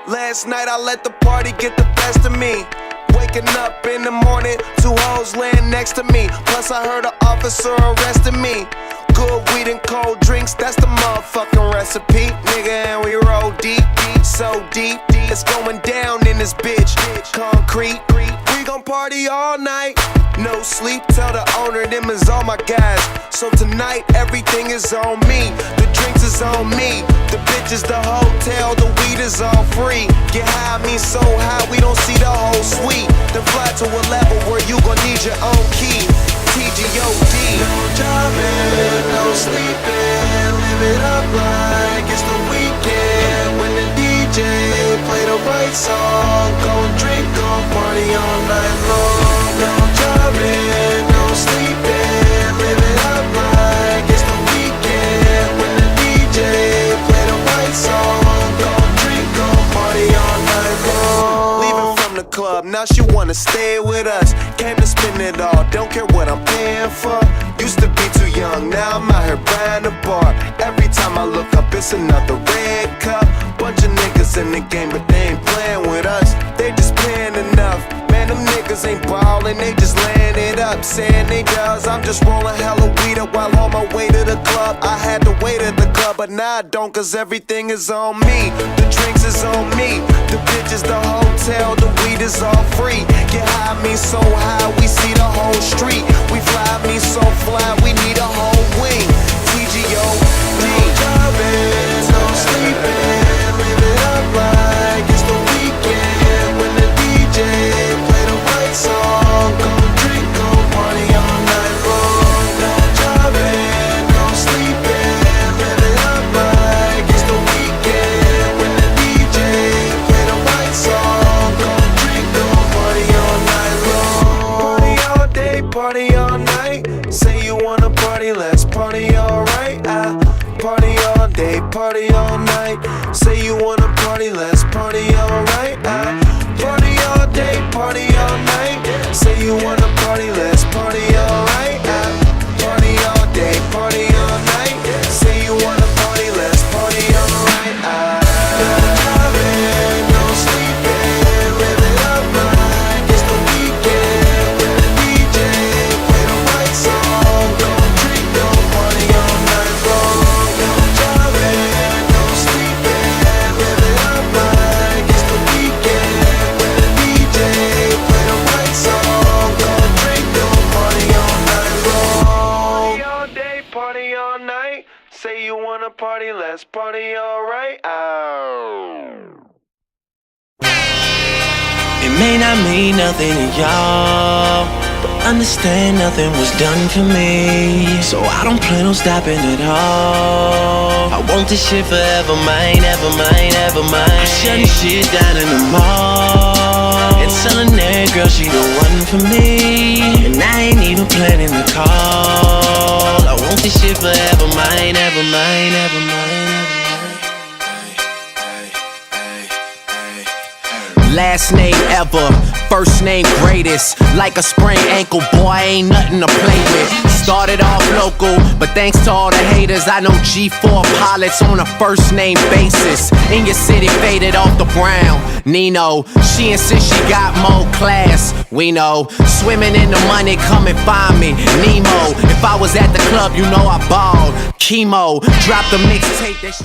Last night I let the party get the best of me. Waking up in the morning, two hoes laying next to me. Plus I heard an officer arrested me. Good weed and cold drinks, that's the motherfucking recipe. Nigga, and we roll deep, so deep. It's going down in this bitch. Concrete, we gon' party all night. No sleep, tell the owner them is all my guys. So tonight everything is on me. The drinks is on me. The bitches, the hotel, the weed is all free. Get high, I mean so high, we don't see the whole suite. Then fly to a level where you gon' need your own key. TGOD. No driving, no sleeping. Live it up like it's the weekend. When the DJ play the right song, gon' drink, gon' party all night long. No driving, no sleeping. Live it up like it's the weekend. When the DJ play the right song, gon' drink, gon' party all night long. Leaving from the club, now she wanna stay with us. Came to spend it all, don't care what I'm paying for. Used to be too young, now I'm out here buying a bar. Every time I look up, it's another red cup. Bunch of niggas in the game, but they ain't playing with us. They just paying enough. Man, them niggas ain't ballin', they just laying it up. Saying they does, I'm just rolling hella weed up while on my way to the club. I had to wait at the club, but now I don't, cause everything is on me. The drinks is on me. The bitches, the hotel, the weed is all free. Get high, me so high, we see the whole street. We fly, me so fly, we need a whole wing. TGO, no driving, no sleeping. Live it up like it's the weekend. When the DJ play the right song, gon' drink, gon' party all night long. No driving, no sleeping. Live it up like it's the weekend. When the DJ play the right song, gon' drink, gon' party all night long. Party all day, party all night. Say you wanna party, let's party alright. Party all day, party all night. Say you wanna party, let's party alright. Party all day, party all night. Say you wanna party, let's party alright. Party all day, party all night. Say you wanna party, let's party alright. No driving, no sleeping. Live it up like it's the weekend. When the DJ play the right song, gon' drink, gon' party all night long. No driving, no sleeping. Live it up like it's the weekend. When the DJ play the right song, gon' drink, gon' party all night long. Party all day, party all night. Say you wanna party, let's party alright. It may not mean nothing to y'all, but understand nothing was done for me. So I don't plan on stopping at all. I want this shit forever mine, ever mine, ever mine. I'm shutting shit down in the mall and telling that girl she the one for me. And I ain't even planning the call. I want this shit forever mine, ever mine, ever mine. Last name ever, first name greatest. Like a sprained ankle, boy, ain't nothing to play with. Started off local, but thanks to all the haters, I know G4 pilots on a first name basis. In your city, faded off the brown. Nino, she insists she got more class. We know, swimming in the money, come and find me. Nemo, if I was at the club, you know I balled. Chemo, drop the mixtape that